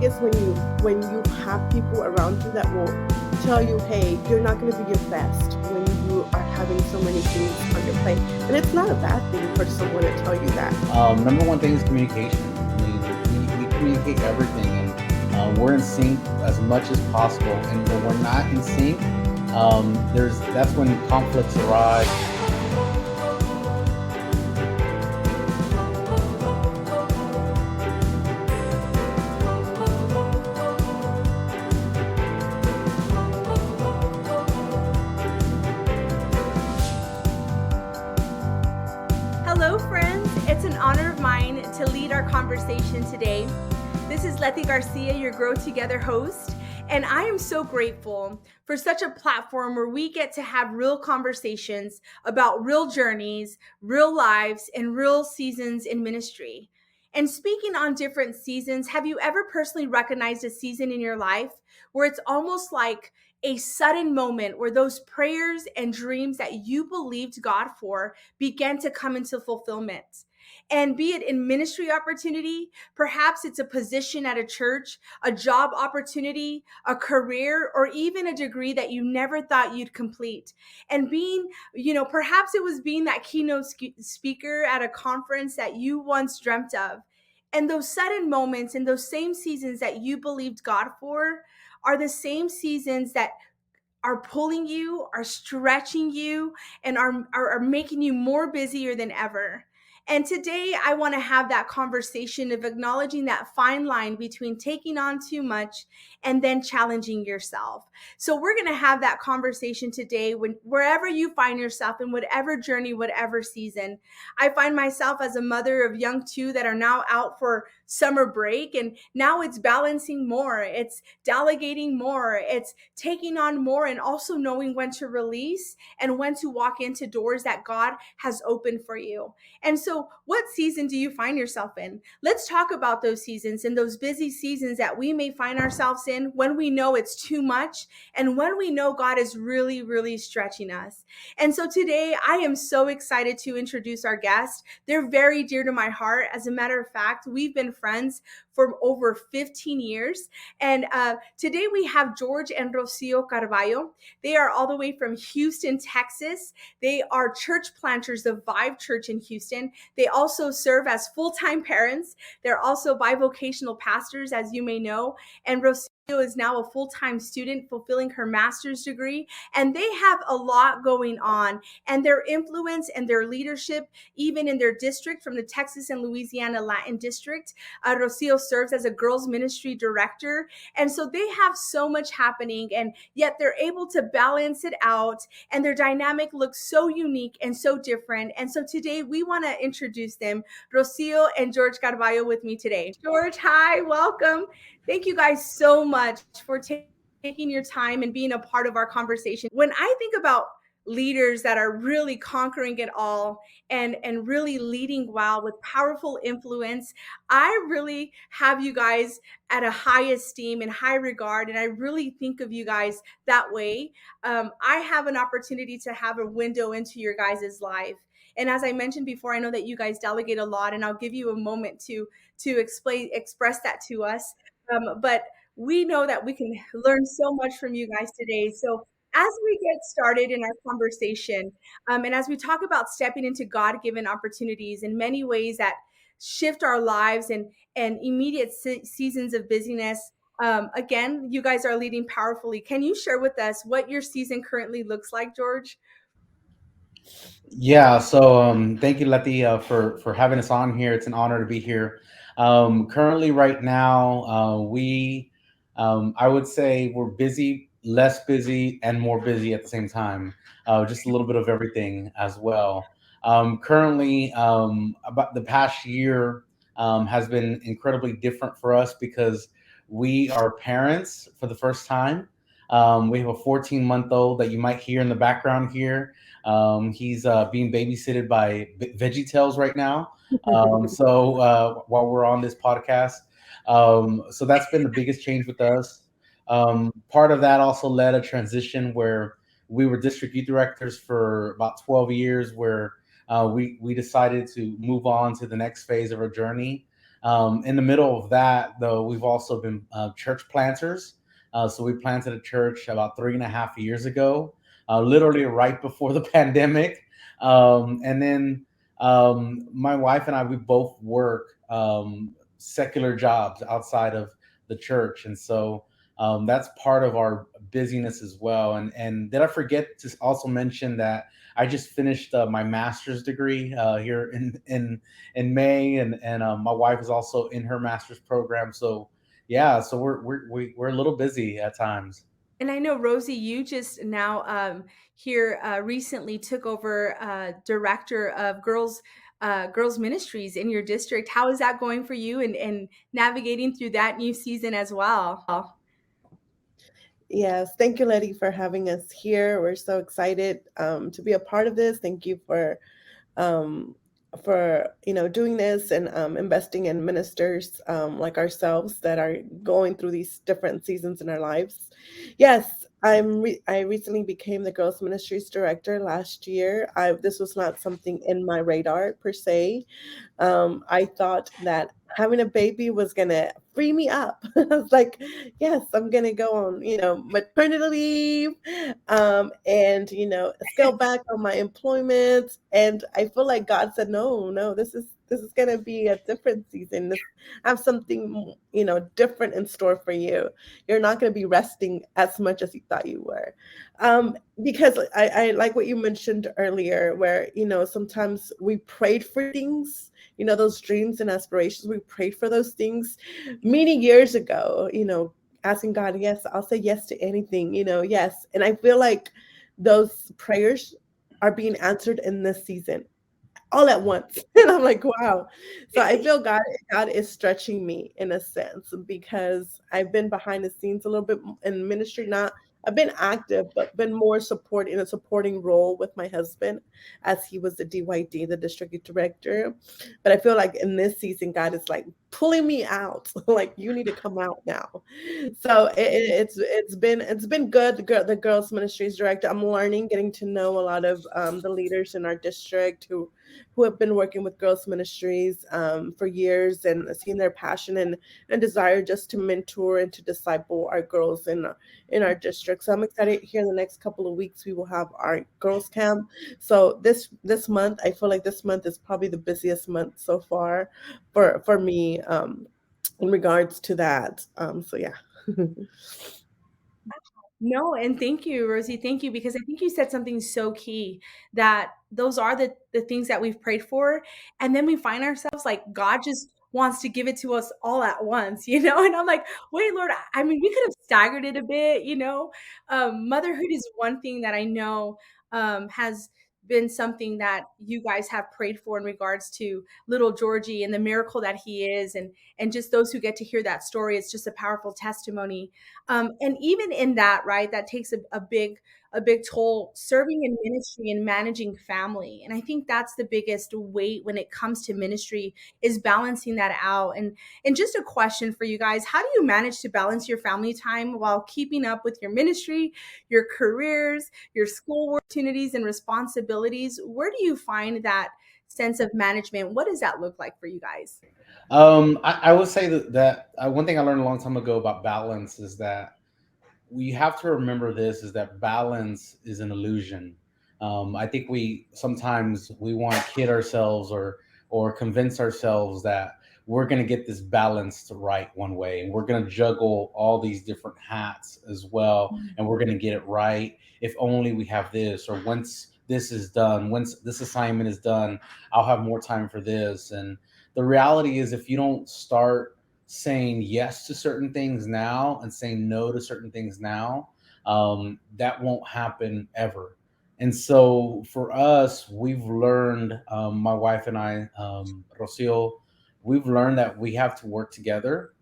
thing is when you have people around you that will tell you, hey, you're not going to be your best when you are having so many things on your plate. And it's not a bad thing for someone to tell you that. Number one thing is communication. I mean, we communicate everything, and we're in sync as much as possible. And when we're not in sync, that's when conflicts arise. Hello, friends. It's an honor of mine to lead our conversation today. This is Letty Garcia, your Grow Together host, and I am so grateful for such a platform where we get to have real conversations about real journeys, real lives, and real seasons in ministry. And speaking on different seasons, have you ever personally recognized a season in your life where it's almost like a sudden moment where those prayers and dreams that you believed God for began to come into fulfillment? And be it in ministry opportunity, perhaps it's a position at a church, a job opportunity, a career, or even a degree that you never thought you'd complete. And perhaps it was being that keynote speaker at a conference that you once dreamt of. And those sudden moments and those same seasons that you believed God for are the same seasons that are pulling you, are stretching you, and are making you more busier than ever. And today I want to have that conversation of acknowledging that fine line between taking on too much and then challenging yourself. So we're going to have that conversation today wherever you find yourself in whatever journey, whatever season. I find myself as a mother of young two that are now out for summer break, and now it's balancing more, it's delegating more, it's taking on more, and also knowing when to release and when to walk into doors that God has opened for you. And so, what season do you find yourself in? Let's talk about those seasons and those busy seasons that we may find ourselves in when we know it's too much and when we know God is really, really stretching us. And so today I am so excited to introduce our guest. They're very dear to my heart. As a matter of fact, we've been friends for over 15 years. And today we have George and Rocio Carballo. They are all the way from Houston, Texas. They are church planters of Vive Church in Houston. They also serve as full-time parents. They're also bivocational pastors, as you may know. And Rocio is now a full-time student fulfilling her master's degree. And they have a lot going on. And their influence and their leadership, even in their district from the Texas and Louisiana Latin district, Rocio serves as a girls ministry director. And so they have so much happening, and yet they're able to balance it out. And their dynamic looks so unique and so different. And so today we want to introduce them, Rocio and George Carballo, with me today. George, hi, welcome. Thank you guys so much for taking your time and being a part of our conversation. When I think about leaders that are really conquering it all and really leading well with powerful influence, I really have you guys at a high esteem and high regard, and I really think of you guys that way. I have an opportunity to have a window into your guys' life. And as I mentioned before, I know that you guys delegate a lot, and I'll give you a moment to express that to us. But we know that we can learn so much from you guys today. So as we get started in our conversation, and as we talk about stepping into God-given opportunities in many ways that shift our lives and immediate seasons of busyness, again, you guys are leading powerfully. Can you share with us what your season currently looks like, George? Yeah, so thank you, Letty, for having us on here. It's an honor to be here. Currently, right now, I would say we're busy, less busy, and more busy at the same time. Just a little bit of everything as well. Currently, about the past year has been incredibly different for us because we are parents for the first time. We have a 14-month-old that you might hear in the background here. He's being babysitted by Veggie Tales right now. While we're on this podcast, so that's been the biggest change with us. Part of that also led a transition where we were district youth directors for about 12 years, where we decided to move on to the next phase of our journey. In the middle of that, though, we've also been church planters. So we planted a church about 3.5 years ago, literally right before the pandemic. And then my wife and I, we both work secular jobs outside of the church, and so that's part of our busyness as well. And did I forget to also mention that I just finished my master's degree here in May, and my wife is also in her master's program. So yeah, so we're a little busy at times. And I know, Rosie, you just now here recently took over director of girls ministries in your district. How is that going for you, and navigating through that new season as well? Yes, thank you, Letty, for having us here. We're so excited to be a part of this. Thank you um, for doing this and investing in ministers like ourselves that are going through these different seasons in our lives. Yes, I recently became the girls ministries director last year. This was not something in my radar per se. I thought that having a baby was gonna free me up. I was like, yes, I'm gonna go on, maternity leave, and scale back on my employment. And I feel like God said, no, no, this is gonna be a different season. I have something, different in store for you. You're not gonna be resting as much as you thought you were. Because I like what you mentioned earlier, where sometimes we prayed for things, those dreams and aspirations. We prayed for those things many years ago, asking God, yes, I'll say yes to anything, yes. And I feel like those prayers are being answered in this season all at once. And I'm like, wow. So I feel God is stretching me in a sense because I've been behind the scenes a little bit in ministry. Not I've been active, but been more support in a supporting role with my husband as he was the DYD, the district director. But I feel like in this season, God is like pulling me out. Like you need to come out now. So it's been good. The girls ministries director. I'm learning, getting to know a lot of the leaders in our district who have been working with girls ministries for years and seeing their passion and desire just to mentor and to disciple our girls in our district. So I'm excited. Here in the next couple of weeks we will have our girls camp. So this month, I feel like this month is probably the busiest month so far for me in regards to that. So yeah. No, and thank you, Rosie. Thank you, because I think you said something so key, that those are the things that we've prayed for. And then we find ourselves like God just wants to give it to us all at once, you know? And I'm like, wait, Lord, I mean, we could have staggered it a bit, you know? Motherhood is one thing that I know has been something that you guys have prayed for in regards to little Georgie and the miracle that he is, and just those who get to hear that story, it's just a powerful testimony. And even in that, right, that takes a big toll, serving in ministry and managing family. And I think that's the biggest weight when it comes to ministry, is balancing that out. And just a question for you guys: how do you manage to balance your family time while keeping up with your ministry, your careers, your school opportunities and responsibilities? Where do you find that sense of management? What does that look like for you guys? I would say that one thing I learned a long time ago about balance is that we have to remember this, is that balance is an illusion. I think we sometimes we want to kid ourselves or convince ourselves that we're going to get this balanced right one way, and we're going to juggle all these different hats as well, and we're going to get it right if only we have this, or once this is done, once this assignment is done, I'll have more time for this. And the reality is, if you don't start saying yes to certain things now and saying no to certain things now, that won't happen ever. And so for us, we've learned, my wife and I, Rocio, we've learned that we have to work together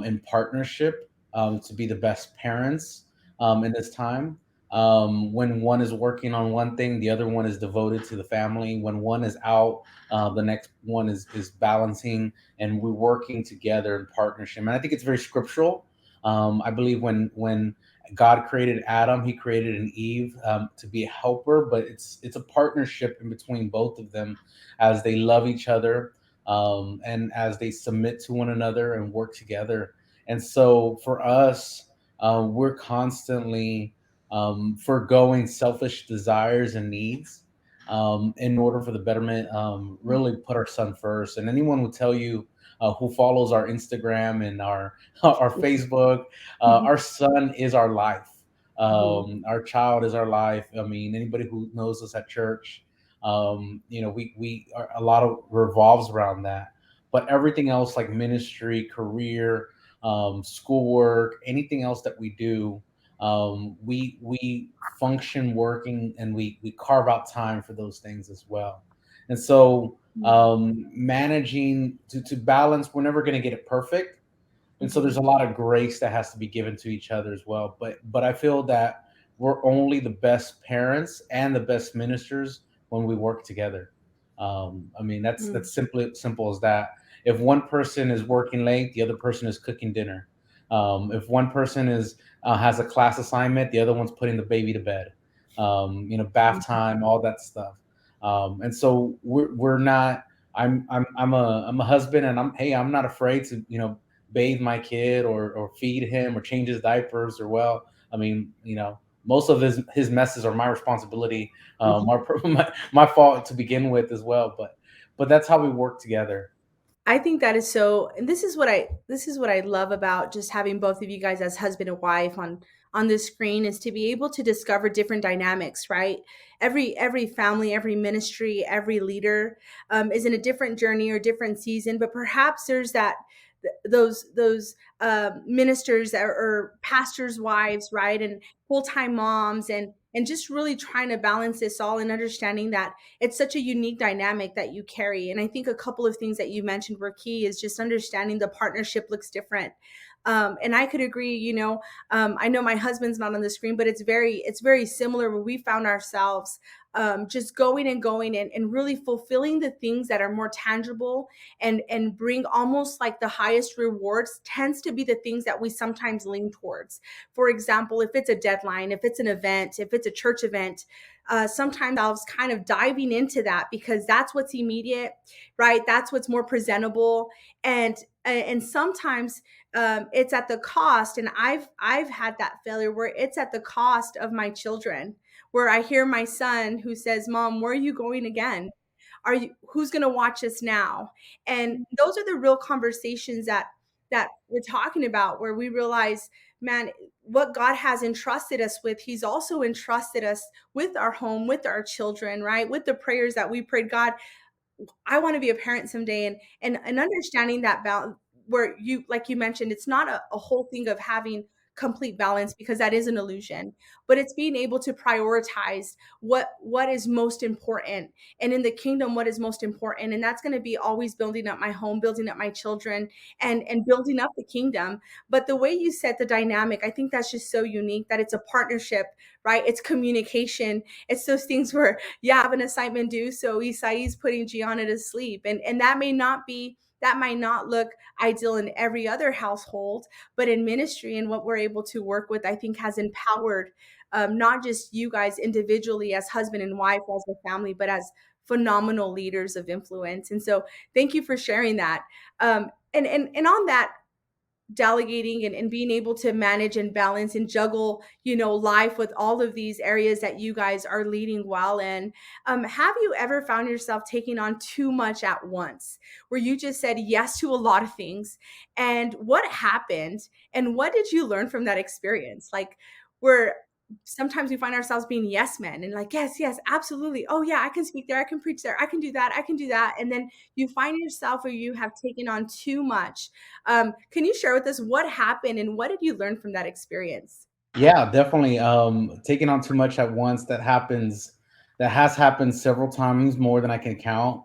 in partnership to be the best parents in this time. When one is working on one thing, the other one is devoted to the family. When one is out, the next one is balancing, and we're working together in partnership. And I think it's very scriptural. I believe when God created Adam, He created an Eve to be a helper, but it's a partnership in between both of them as they love each other. and as they submit to one another and work together. And so for us, we're constantly foregoing selfish desires and needs in order for the betterment. Really put our son first. And anyone will tell you who follows our Instagram and our our Facebook, our son is our life. Our child is our life. I mean, anybody who knows us at church, we are, a lot of revolves around that. But everything else, like ministry, career, schoolwork, anything else that we do, we function working, and we carve out time for those things as well. And so managing to balance, we're never going to get it perfect, and so there's a lot of grace that has to be given to each other as well. But I feel that we're only the best parents and the best ministers when we work together. I mean, that's simply simple as that. If one person is working late, the other person is cooking dinner. If one person is has a class assignment, the other one's putting the baby to bed. Bath time, all that stuff. And so we're not. I'm a husband, and I'm not afraid to bathe my kid, or feed him, or change his diapers, or well, I mean, most of his messes are my responsibility, my fault to begin with as well. But that's how we work together. I think that is so, and this is what I love about just having both of you guys as husband and wife on the screen, is to be able to discover different dynamics, right? Every family, every ministry, every leader is in a different journey or different season, but perhaps there's that those ministers or pastors' wives, right, and full time moms, and just really trying to balance this all and understanding that it's such a unique dynamic that you carry. And I think a couple of things that you mentioned were key, is just understanding the partnership looks different. And I could agree, I know my husband's not on the screen, but it's very similar, where we found ourselves just going and going, and really fulfilling the things that are more tangible and bring almost like the highest rewards, tends to be the things that we sometimes lean towards. For example, if it's a deadline, if it's an event, if it's a church event, sometimes I was kind of diving into that because that's what's immediate, right? That's what's more presentable. And sometimes it's at the cost, and I've had that failure where it's at the cost of my children, where I hear my son who says, "Mom, where are you going again? Are you Who's going to watch us now?" And those are the real conversations that we're talking about, where we realize, man, what God has entrusted us with, he's also entrusted us with our home, with our children, right, with the prayers that we prayed. God, I want to be a parent someday, and understanding that balance, where you, like you mentioned, it's not a whole thing of having complete balance, because that is an illusion, but it's being able to prioritize what is most important, and in the kingdom what is most important, and that's going to be always building up my home, building up my children, and building up the kingdom. But the way you set the dynamic, I think that's just so unique, that it's a partnership, right? It's communication. It's those things where, yeah, I have an assignment due, so Isai's putting Gianna to sleep, and that might not look ideal in every other household, but in ministry and what we're able to work with, I think has empowered not just you guys individually as husband and wife, as a family, but as phenomenal leaders of influence. And so, thank you for sharing that. And on that, delegating and being able to manage and balance and juggle, life with all of these areas that you guys are leading well in. Have you ever found yourself taking on too much at once, where you just said yes to a lot of things? And what happened? And what did you learn from that experience? Like, where sometimes we find ourselves being yes men, and like, yes, yes, absolutely. Oh yeah, I can speak there. I can preach there. I can do that. I can do that. And then you find yourself where you have taken on too much. Can you share with us what happened and what did you learn from that experience? Yeah, definitely. Taking on too much at once, that has happened several times, more than I can count.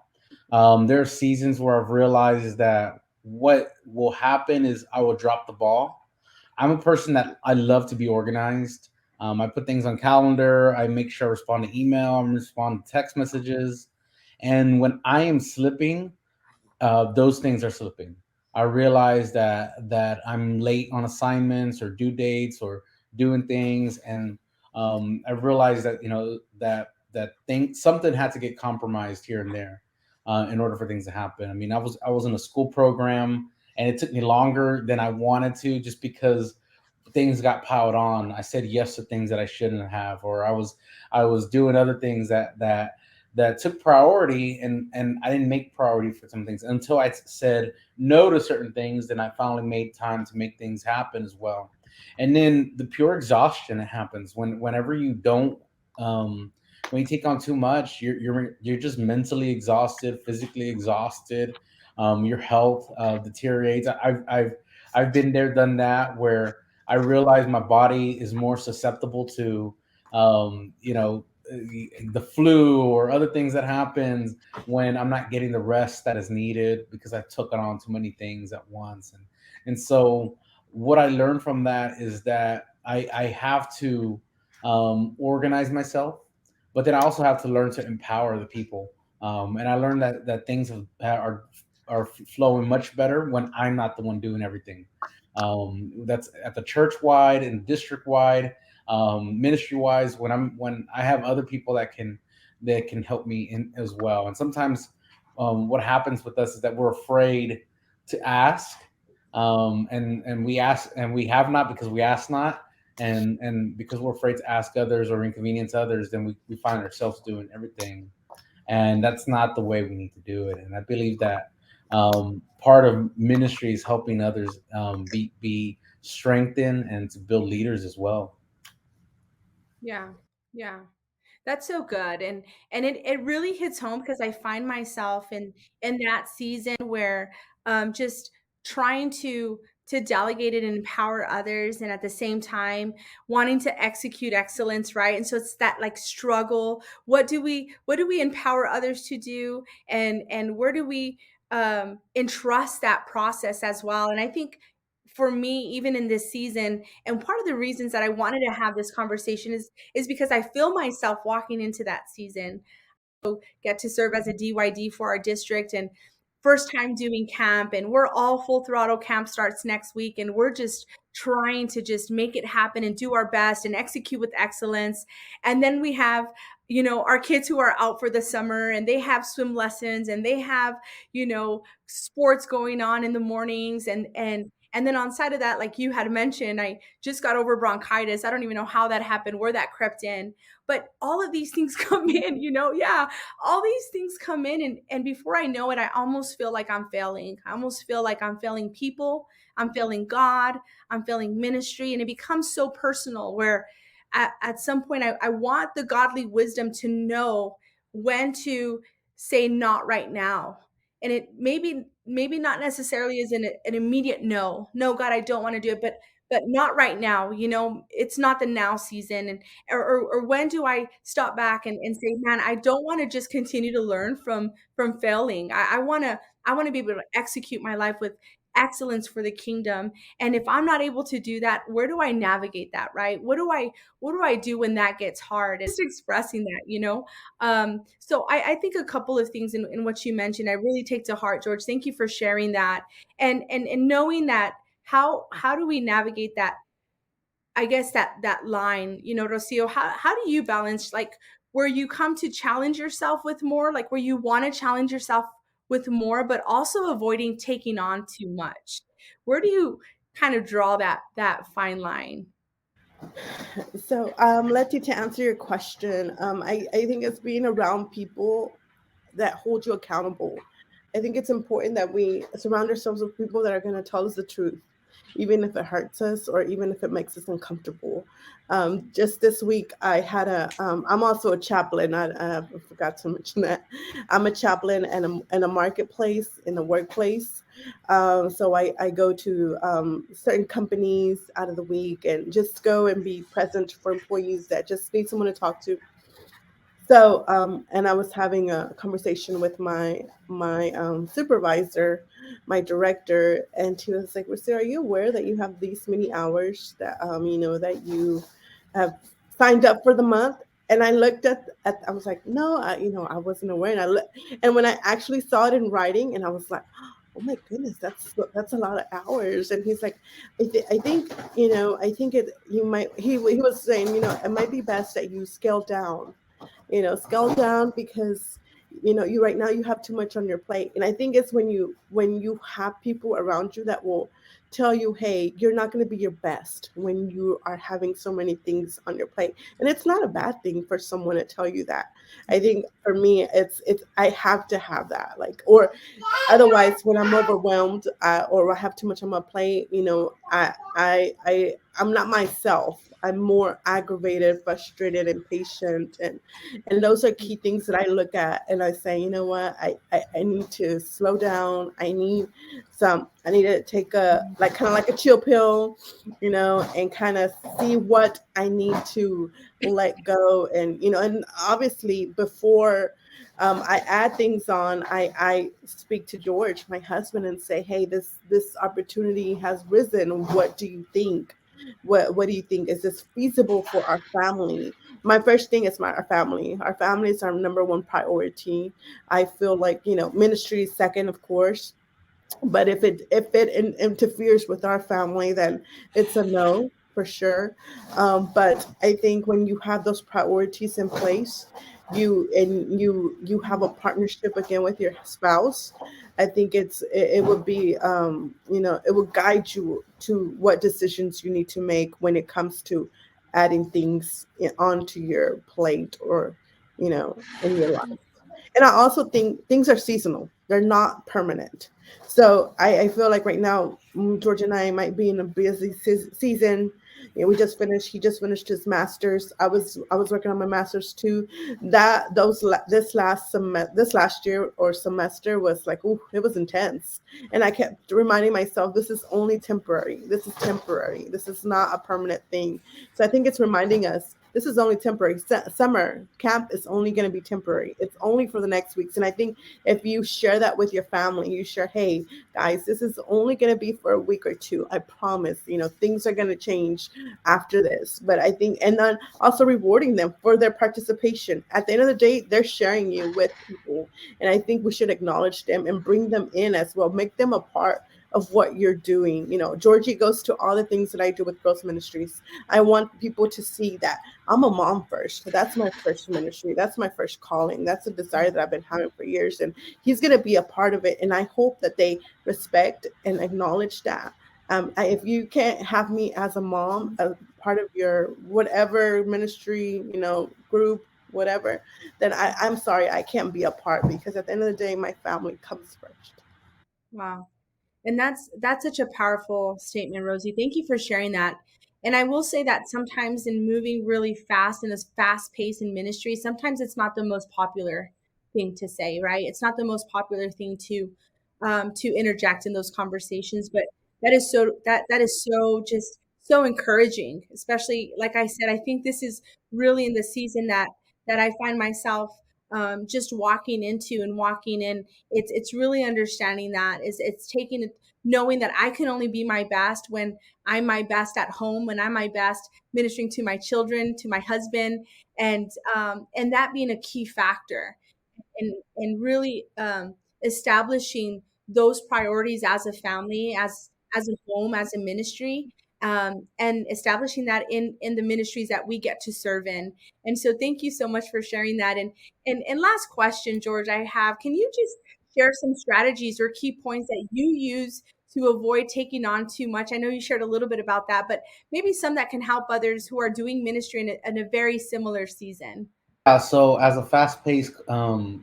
There are seasons where I've realized that what will happen is I will drop the ball. I'm a person that I love to be organized. I put things on calendar. I make sure I respond to email. I respond to text messages. And when I am slipping, those things are slipping. I realize that I'm late on assignments or due dates or doing things, and I realized that that thing, something had to get compromised here and there. in order for things to happen. I mean, I was in a school program, and it took me longer than I wanted to, just because things got piled on. I said yes to things that I shouldn't have, or I was doing other things that took priority, and I didn't make priority for some things until I said no to certain things. Then I finally made time to make things happen as well. And then the pure exhaustion that happens whenever you don't, when you take on too much, you're just mentally exhausted, physically exhausted. Your health deteriorates. I've been there, done that, where I realize my body is more susceptible to, the flu or other things that happens when I'm not getting the rest that is needed because I took on too many things at once. And so what I learned from that is that I have to organize myself, but then I also have to learn to empower the people. And I learned that things are flowing much better when I'm not the one doing everything. That's at the church wide and district wide, ministry wise. When I have other people that can help me in as well. And sometimes what happens with us is that we're afraid to ask, and we ask and we have not because we ask not, and because we're afraid to ask others or inconvenience others, then we find ourselves doing everything, and that's not the way we need to do it. And I believe that part of ministry is helping others be strengthened and to build leaders as well. Yeah. Yeah. That's so good. And it really hits home because I find myself in that season where just trying to delegate it and empower others, and at the same time wanting to execute excellence, right? And so it's that like struggle. What do we empower others to do, and where do we entrust that process as well? And I think for me, even in this season, and part of the reasons that I wanted to have this conversation is because I feel myself walking into that season. Get to serve as a DYD for our district, and first time doing camp, and we're all full throttle. Camp starts next week, and we're just trying to just make it happen and do our best and execute with excellence. And then we have, our kids who are out for the summer, and they have swim lessons, and they have, sports going on in the mornings, and then on side of that, like you had mentioned, I just got over bronchitis. I don't even know how that happened, where that crept in, but all of these things come in, yeah, all these things come in, and before I know it, I almost feel like I'm failing. I almost feel like I'm failing people, I'm failing God, I'm failing ministry, and it becomes so personal where at some point I want the godly wisdom to know when to say not right now. And it maybe not necessarily is an immediate no, God, I don't want to do it, but not right now, it's not the now season. And or when do I stop back and say, man, I don't want to just continue to learn from failing. I want to be able to execute my life with excellence for the kingdom. And if I'm not able to do that, where do I navigate that, right? What do I do when that gets hard? And just expressing that, so I think a couple of things in what you mentioned I really take to heart, George. Thank you for sharing that. And knowing that, how do we navigate that, I guess, that line, Rocio, how do you balance, like, where you come to challenge yourself with more, like where you want to challenge yourself with more, but also avoiding taking on too much? Where do you kind of draw that fine line? So, Letty, to answer your question, I think it's being around people that hold you accountable. I think it's important that we surround ourselves with people that are going to tell us the truth, even if it hurts us or even if it makes us uncomfortable. Just this week, I'm also a chaplain. I forgot to mention that. I'm a chaplain in a marketplace, in a workplace. So I go to certain companies out of the week and just go and be present for employees that just need someone to talk to. So, and I was having a conversation with my supervisor, my director, and she was like, "Rosie, are you aware that you have these many hours that that you have signed up for the month?" And I looked at I was like, "No, I wasn't aware." And and when I actually saw it in writing, and I was like, "Oh my goodness, that's a lot of hours." And he's like, I think I think it you might he was saying it might be best that you scale down, scale down because you right now you have too much on your plate. And I think it's when you have people around you that will tell you, hey, you're not going to be your best when you are having so many things on your plate. And it's not a bad thing for someone to tell you that. I think for me, it's I have to have that, like, or otherwise when I'm overwhelmed, or I have too much on my plate, I'm not myself. I'm more aggravated, frustrated, impatient, and those are key things that I look at and I say, you know what, I need to slow down. I need to take a, like, kind of like a chill pill, and kind of see what I need to let go. And obviously before I add things on. I speak to George, my husband, and say, "Hey, this opportunity has risen. What do you think? What do you think? Is this feasible for our family?" My first thing is our family. Our family is our number one priority. I feel like ministry is second, of course, but if it interferes with our family, then it's a no for sure. But I think when you have those priorities in place, you have a partnership again with your spouse. I think it would be, it will guide you to what decisions you need to make when it comes to adding things onto your plate, or in your life. And I also think things are seasonal. They're not permanent. So I feel like right now, George and I might be in a busy season. We just finished. He just finished his masters. I was working on my masters too. This last year or semester was like, ooh, it was intense. And I kept reminding myself, this is only temporary. This is temporary. This is not a permanent thing. So I think it's reminding us this is only temporary. Summer camp is only going to be temporary. It's only for the next weeks. And I think if you share that with your family, you share, hey, guys, this is only going to be for a week or two. I promise, things are going to change after this. But I think, and then also rewarding them for their participation. At the end of the day, they're sharing you with people. And I think we should acknowledge them and bring them in as well, make them a part of what you're doing. Georgie goes to all the things that I do with Girls Ministries. I want people to see that I'm a mom first. That's my first ministry. That's my first calling. That's a desire that I've been having for years. And he's going to be a part of it. And I hope that they respect and acknowledge that. If you can't have me as a mom, a part of your whatever ministry, group, whatever, then I'm sorry, I can't be a part, because at the end of the day, my family comes first. Wow. And that's such a powerful statement, Rosie. Thank you for sharing that. And I will say that sometimes in moving really fast in this fast pace in ministry, sometimes it's not the most popular thing to say, right? It's not the most popular thing to interject in those conversations, but that is so just so encouraging. Especially, like I said, I think this is really in the season that I find myself just walking into and walking in. It's really understanding that is it's taking knowing that I can only be my best when I'm my best at home, when I'm my best ministering to my children, to my husband, and that being a key factor and really establishing those priorities as a family, as a home, as a ministry, and establishing that in the ministries that we get to serve in. And so, thank you so much for sharing that. And last question, George, I have: can you just share some strategies or key points that you use to avoid taking on too much? I know you shared a little bit about that, but maybe some that can help others who are doing ministry in a very similar season. Yeah, so as a fast-paced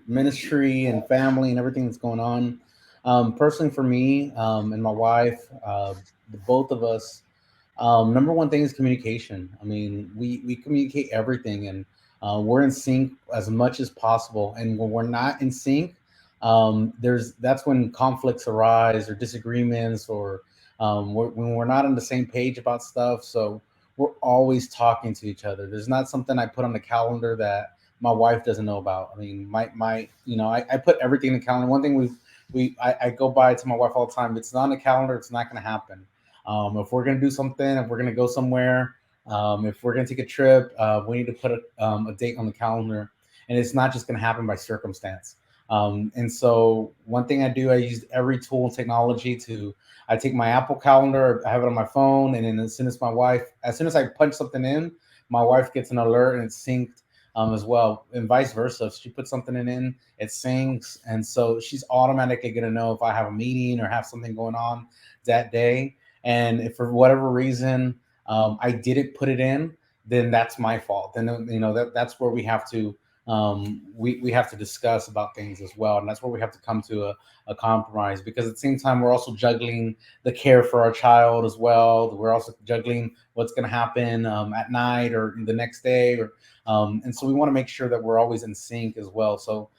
ministry and family and everything that's going on, personally for me and my wife, the both of us, number one thing is communication. I mean, we communicate everything, and we're in sync as much as possible. And when we're not in sync, that's when conflicts arise or disagreements, or when we're not on the same page about stuff. So we're always talking to each other. There's not something I put on the calendar that my wife doesn't know about. I mean, I put everything in the calendar. One thing I go by to my wife all the time. It's not on the calendar. It's not going to happen. If we're going to do something, if we're going to go somewhere, if we're going to take a trip, we need to put a date on the calendar, and it's not just going to happen by circumstance. And so one thing I do, I use every tool and technology to, I take my Apple calendar, I have it on my phone, and then as soon as I punch something in, my wife gets an alert and it's synced as well, and vice versa. If she puts something in, it syncs, and so she's automatically going to know if I have a meeting or have something going on that day. And if for whatever reason I didn't put it in, then that's my fault. Then that's where we have to discuss about things as well, and that's where we have to come to a compromise, because at the same time we're also juggling the care for our child as well. We're also juggling what's going to happen at night or the next day, or and so we want to make sure that we're always in sync as well. So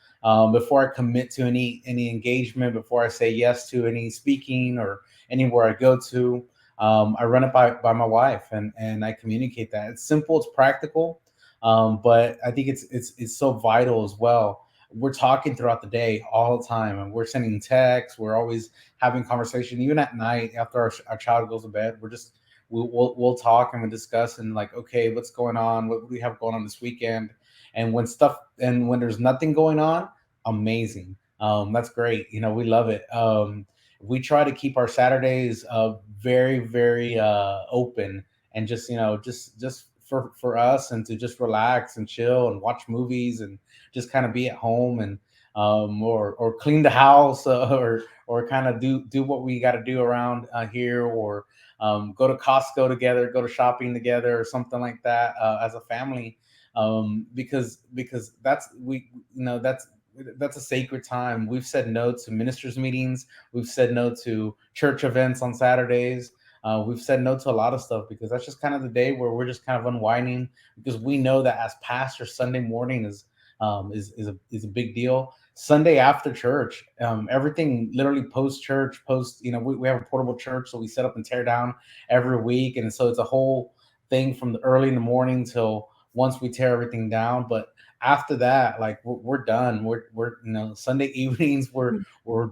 before I commit to any engagement, before I say yes to any speaking or anywhere I go to, I run it by my wife, and I communicate that. It's simple, it's practical, but I think it's so vital as well. We're talking throughout the day all the time, and we're sending texts. We're always having conversation, even at night after our child goes to bed. We'll talk and we'll discuss, and like, okay, what's going on? What do we have going on this weekend? And when there's nothing going on, amazing. That's great. We love it. We try to keep our Saturdays very, very open, and just just for us, and to just relax and chill and watch movies and just kind of be at home, and or clean the house, or kind of do what we got to do around here, or go to Costco together, go to shopping together, or something like that as a family, because that's a sacred time. We've said no to ministers' meetings. We've said no to church events on Saturdays. We've said no to a lot of stuff, because that's just kind of the day where we're just kind of unwinding, because we know that as pastors, Sunday morning is a big deal. Sunday after church, everything literally post church, we have a portable church, so we set up and tear down every week, and so it's a whole thing from the early in the morning till once we tear everything down. But after that, like, we're done. We're Sunday evenings, we're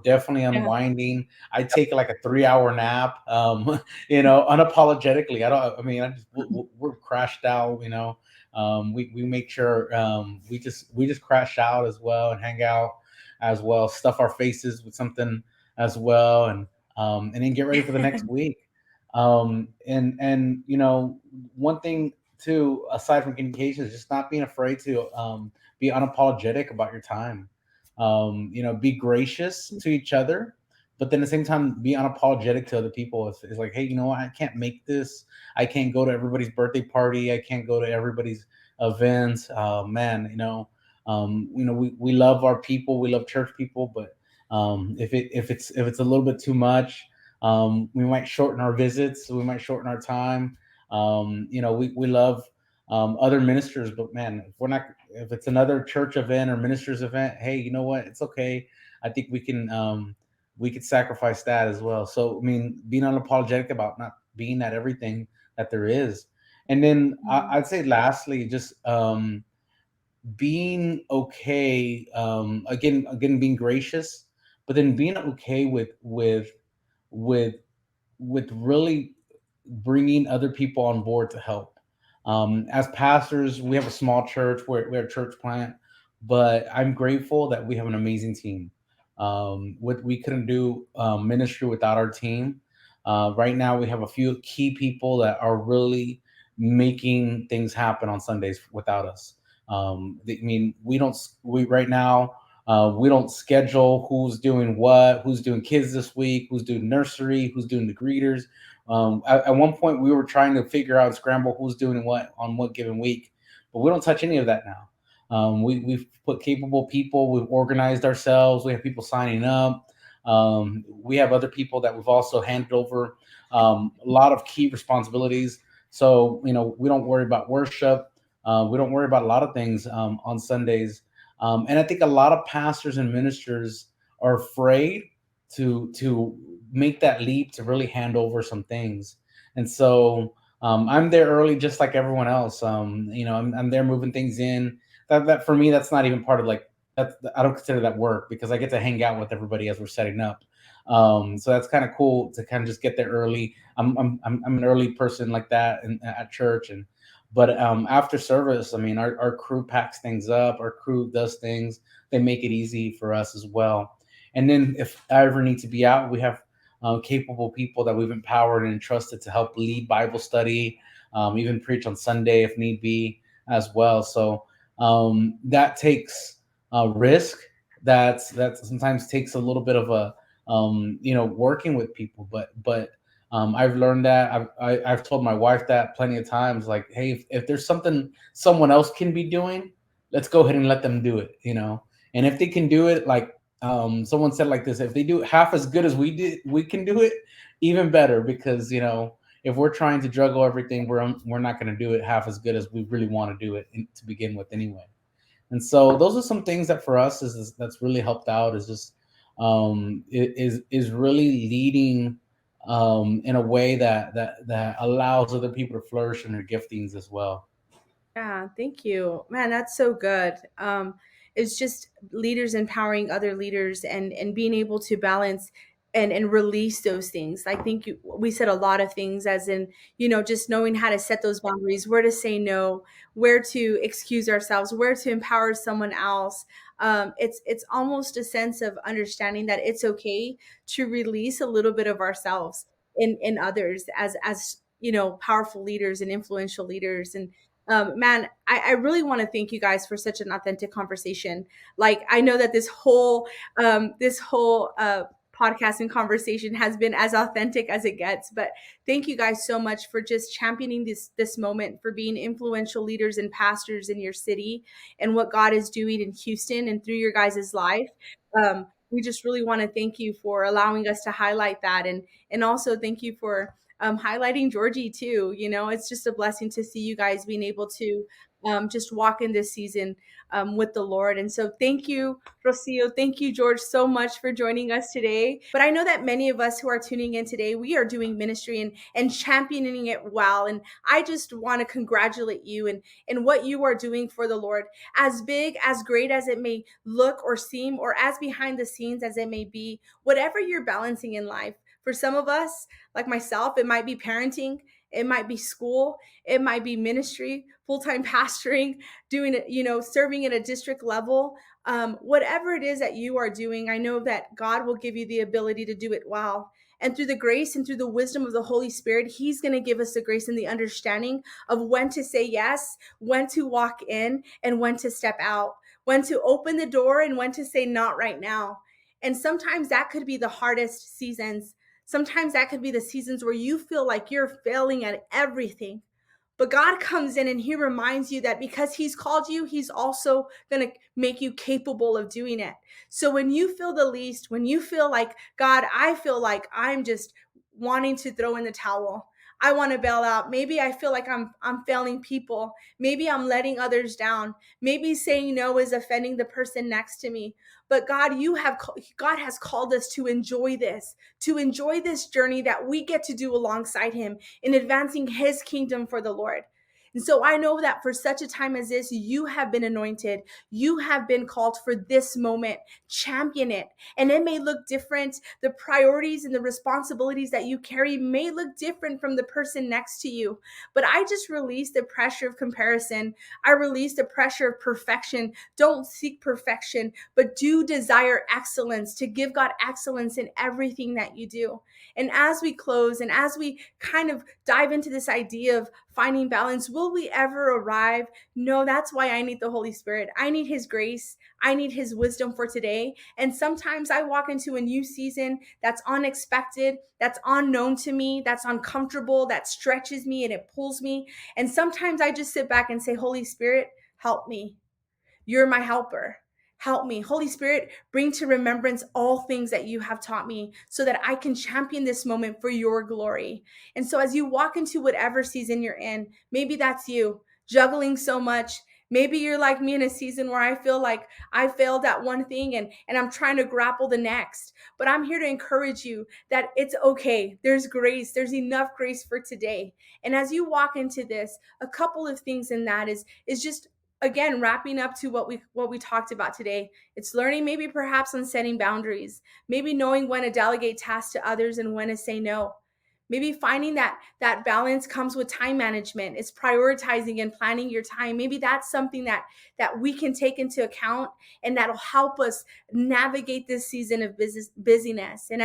definitely Yeah. unwinding. I take like a 3 hour nap, unapologetically. I just we're crashed out. We make sure we just crash out as well, and hang out as well, stuff our faces with something as well, and then get ready for the next week. And one thing too, aside from communication, is just not being afraid to be unapologetic about your time. Be gracious to each other, but then at the same time be unapologetic to other people. It's like, hey, you know what? I can't make this. I can't go to everybody's birthday party. I can't go to everybody's events. Man, we love our people. We love church people, but if it's a little bit too much, we might shorten our visits. We might shorten our time. We love other ministers, but man, if it's another church event or ministers event, hey, you know what? It's okay. I think we could sacrifice that as well. So I mean, being unapologetic about not being at everything that there is. And then I'd say lastly, just being okay, again being gracious, but then being okay with really bringing other people on board to help. As pastors, we have a small church. We're a church plant, but I'm grateful that we have an amazing team. We couldn't do ministry without our team. Right now, we have a few key people that are really making things happen on Sundays without us. I mean, we right now, we don't schedule who's doing what, who's doing kids this week, who's doing nursery, who's doing the greeters. At one point, we were trying to figure out and scramble who's doing what on what given week, but we don't touch any of that now. We've put capable people. We've organized ourselves. We have people signing up. We have other people that we've also handed over a lot of key responsibilities. So we don't worry about worship. We don't worry about a lot of things on Sundays. And I think a lot of pastors and ministers are afraid to make that leap to really hand over some things. And so I'm there early, just like everyone else. I'm there moving things in. That for me, that's not even part of like that. I don't consider that work, because I get to hang out with everybody as we're setting up. So that's kind of cool to kind of just get there early. I'm an early person like that at church. And but after service, I mean, our crew packs things up. Our crew does things. They make it easy for us as well. And then if I ever need to be out, we have capable people that we've empowered and entrusted to help lead Bible study, even preach on Sunday if need be as well. So That takes risk. That sometimes takes a little bit of a working with people. But I've learned that. I've told my wife that plenty of times. Like, hey, if there's something someone else can be doing, let's go ahead and let them do it. And if they can do it, like someone said like this, if they do it half as good as we did, we can do it even better. Because if we're trying to juggle everything, we're not going to do it half as good as we really want to do it to begin with anyway. And so those are some things that for us is that's really helped out, is just is really leading in a way that allows other people to flourish in their giftings as well. Yeah, thank you. Man, that's so good. It's just leaders empowering other leaders and being able to balance and release those things. I think we said a lot of things, as in, just knowing how to set those boundaries, where to say no, where to excuse ourselves, where to empower someone else. It's almost a sense of understanding that it's okay to release a little bit of ourselves in others, as powerful leaders and influential leaders. And man, I really want to thank you guys for such an authentic conversation. Like, I know that this whole podcast and conversation has been as authentic as it gets. But thank you guys so much for just championing this moment, for being influential leaders and pastors in your city and what God is doing in Houston and through your guys' life. We just really want to thank you for allowing us to highlight that, and also thank you for highlighting Georgie too. It's just a blessing to see you guys being able to just walk in this season with the Lord. And so thank you, Rocio. Thank you, George, so much for joining us today. But I know that many of us who are tuning in today, we are doing ministry and championing it well. And I just want to congratulate you and what you are doing for the Lord. As big, as great as it may look or seem, or as behind the scenes as it may be, whatever you're balancing in life, for some of us, like myself, it might be parenting, it might be school, it might be ministry, full-time pastoring, doing it, serving at a district level. Whatever it is that you are doing, I know that God will give you the ability to do it well. And through the grace and through the wisdom of the Holy Spirit, He's going to give us the grace and the understanding of when to say yes, when to walk in, and when to step out, when to open the door, and when to say not right now. And sometimes that could be the hardest seasons. Sometimes that could be the seasons where you feel like you're failing at everything. But God comes in and He reminds you that because He's called you, He's also going to make you capable of doing it. So when you feel the least, when you feel like, God, I feel like I'm just wanting to throw in the towel, I want to bail out. Maybe I feel like I'm failing people. Maybe I'm letting others down. Maybe saying no is offending the person next to me. But God has called us to enjoy this journey that we get to do alongside Him in advancing His kingdom for the Lord. And so I know that for such a time as this, you have been anointed. You have been called for this moment. Champion it. And it may look different. The priorities and the responsibilities that you carry may look different from the person next to you. But I just release the pressure of comparison. I release the pressure of perfection. Don't seek perfection, but do desire excellence, to give God excellence in everything that you do. And as we close and as we kind of dive into this idea of finding balance, will we ever arrive? No, that's why I need the Holy Spirit. I need His grace. I need His wisdom for today. And sometimes I walk into a new season that's unexpected, that's unknown to me, that's uncomfortable, that stretches me and it pulls me. And sometimes I just sit back and say, Holy Spirit, help me. You're my helper. Help me. Holy Spirit, bring to remembrance all things that you have taught me so that I can champion this moment for your glory. And so as you walk into whatever season you're in, maybe that's you juggling so much. Maybe you're like me in a season where I feel like I failed at one thing and I'm trying to grapple the next. But I'm here to encourage you that it's okay. There's grace. There's enough grace for today. And as you walk into this, a couple of things in that is just, again, wrapping up to what we talked about today. It's learning, maybe perhaps, on setting boundaries, maybe knowing when to delegate tasks to others and when to say no. Maybe finding that balance comes with time management. It's prioritizing and planning your time. Maybe that's something that we can take into account, and that'll help us navigate this season of busyness. And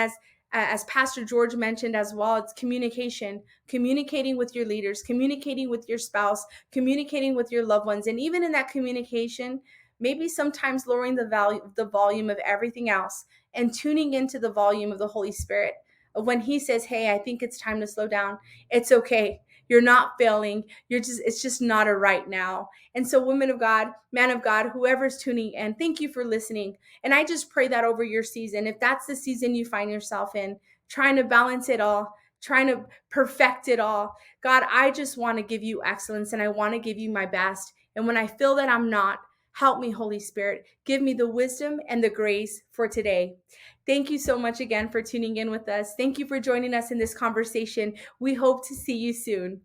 as Pastor George mentioned as well, it's communication, communicating with your leaders, communicating with your spouse, communicating with your loved ones. And even in that communication, maybe sometimes lowering the volume of everything else and tuning into the volume of the Holy Spirit. When he says, hey, I think it's time to slow down, it's okay. You're not failing. It's just not a right now. And so, women of God, man of God, whoever's tuning in, thank you for listening. And I just pray that over your season. If that's the season you find yourself in, trying to balance it all, trying to perfect it all, God, I just want to give you excellence and I want to give you my best. And when I feel that I'm not, help me, Holy Spirit. Give me the wisdom and the grace for today. Thank you so much again for tuning in with us. Thank you for joining us in this conversation. We hope to see you soon.